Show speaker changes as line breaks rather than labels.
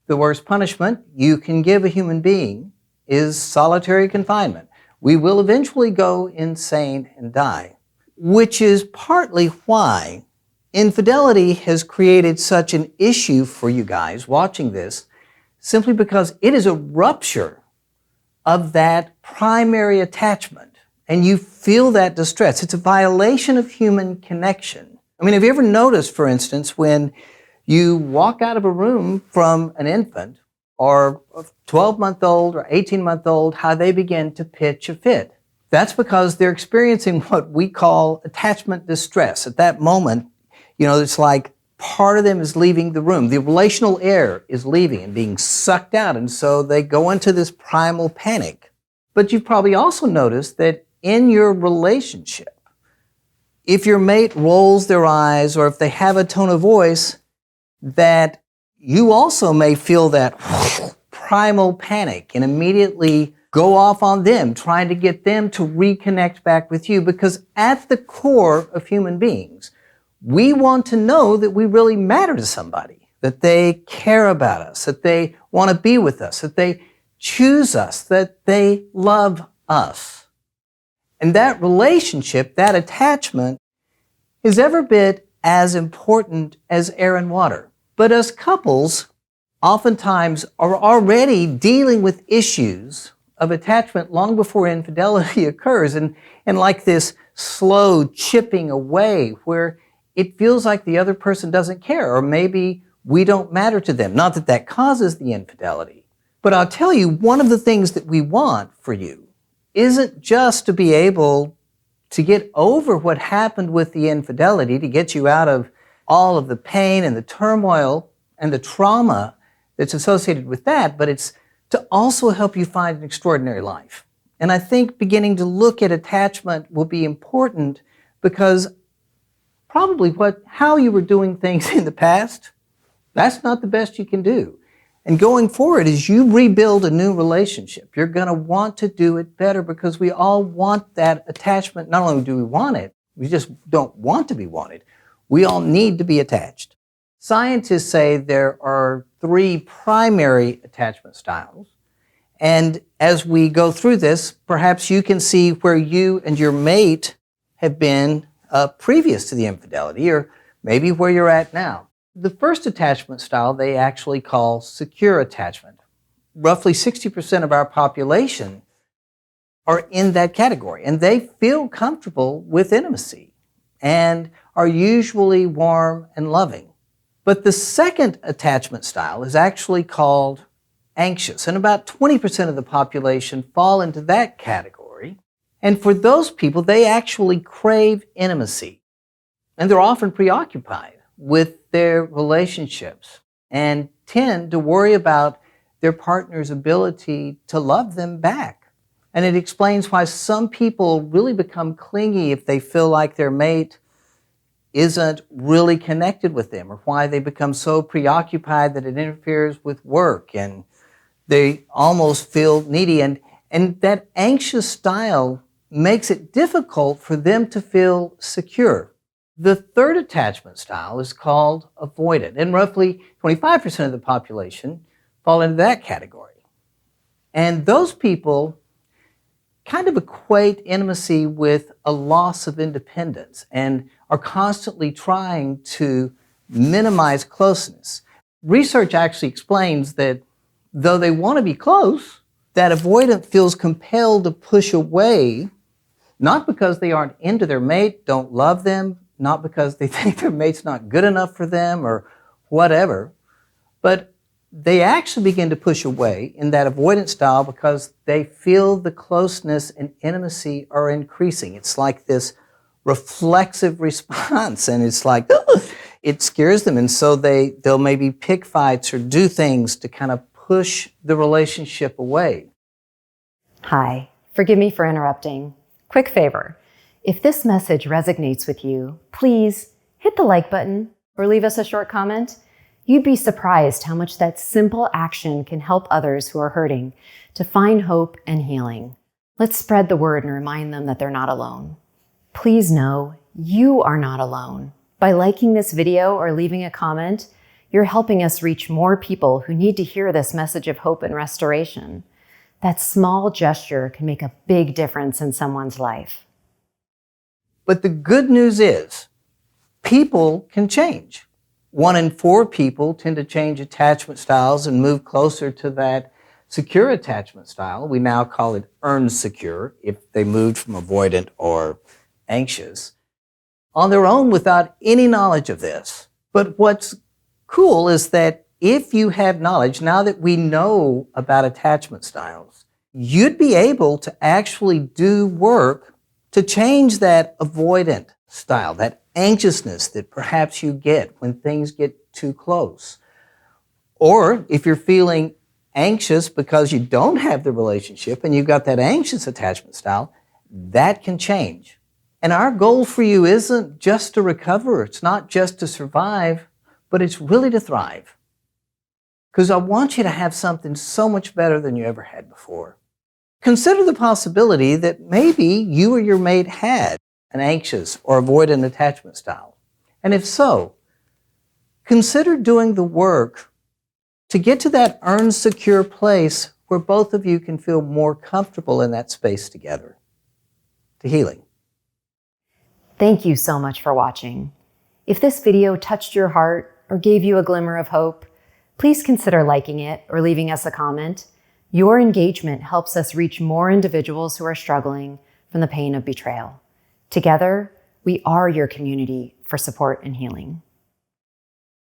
The worst punishment you can give a human being is solitary confinement. We will eventually go insane and die, which is partly why infidelity has created such an issue for you guys watching this, simply because it is a rupture of that primary attachment, and you feel that distress. It's a violation of human connection. I mean, have you ever noticed, for instance, when you walk out of a room from an infant or a 12-month-old or 18-month-old, how they begin to pitch a fit? That's because they're experiencing what we call attachment distress. At that moment, it's like part of them is leaving the room. The relational air is leaving and being sucked out, and so they go into this primal panic. But you've probably also noticed that in your relationship, if your mate rolls their eyes or if they have a tone of voice, that you also may feel that primal panic and immediately go off on them, trying to get them to reconnect back with you. Because at the core of human beings, we want to know that we really matter to somebody, that they care about us, that they want to be with us, that they choose us, that they love us. And that relationship, that attachment, is every bit as important as air and water. But as couples, oftentimes are already dealing with issues of attachment long before infidelity occurs, and like this slow chipping away where it feels like the other person doesn't care, or maybe we don't matter to them. Not that that causes the infidelity, but I'll tell you, one of the things that we want for you isn't just to be able to get over what happened with the infidelity, to get you out of all of the pain and the turmoil and the trauma that's associated with that, but it's to also help you find an extraordinary life. And I think beginning to look at attachment will be important, because probably how you were doing things in the past, that's not the best you can do. And going forward, as you rebuild a new relationship, you're going to want to do it better, because we all want that attachment. Not only do we want it, we just don't want to be wanted. We all need to be attached. Scientists say there are 3 primary attachment styles. And as we go through this, perhaps you can see where you and your mate have been previous to the infidelity, or maybe where you're at now. The first attachment style they actually call secure attachment. Roughly 60% of our population are in that category, and they feel comfortable with intimacy and are usually warm and loving. But the second attachment style is actually called anxious, and about 20% of the population fall into that category. And for those people, they actually crave intimacy, and they're often preoccupied with their relationships and tend to worry about their partner's ability to love them back. And it explains why some people really become clingy if they feel like their mate isn't really connected with them, or why they become so preoccupied that it interferes with work and they almost feel needy. And that anxious style makes it difficult for them to feel secure. The third attachment style is called avoidant, and roughly 25% of the population fall into that category. And those people kind of equate intimacy with a loss of independence and are constantly trying to minimize closeness. Research actually explains that though they want to be close, that avoidant feels compelled to push away, not because they aren't into their mate, don't love them, not because they think their mate's not good enough for them or whatever, but they actually begin to push away in that avoidant style because they feel the closeness and intimacy are increasing. It's like this reflexive response, and it's like, it scares them, and so they'll maybe pick fights or do things to kind of push the relationship away.
Hi, forgive me for interrupting. Quick favor. If this message resonates with you, please hit the like button or leave us a short comment. You'd be surprised how much that simple action can help others who are hurting to find hope and healing. Let's spread the word and remind them that they're not alone. Please know you are not alone. By liking this video or leaving a comment, You're helping us reach more people who need to hear this message of hope and restoration. That small gesture can make a big difference in someone's life.
But the good news is, people can change. 1 in 4 people tend to change attachment styles and move closer to that secure attachment style. We now call it earned secure if they moved from avoidant or anxious on their own without any knowledge of this. But what's cool is that if you have knowledge, now that we know about attachment styles, you'd be able to actually do work to change that avoidant style, that anxiousness that perhaps you get when things get too close. Or if you're feeling anxious because you don't have the relationship and you've got that anxious attachment style, that can change. And our goal for you isn't just to recover, it's not just to survive, but it's really to thrive. Because I want you to have something so much better than you ever had before. Consider the possibility that maybe you or your mate had an anxious or avoidant attachment style. And if so, consider doing the work to get to that earned, secure place where both of you can feel more comfortable in that space together. To healing.
Thank you so much for watching. If this video touched your heart or gave you a glimmer of hope, please consider liking it or leaving us a comment. Your engagement helps us reach more individuals who are struggling from the pain of betrayal. Together, we are your community for support and healing.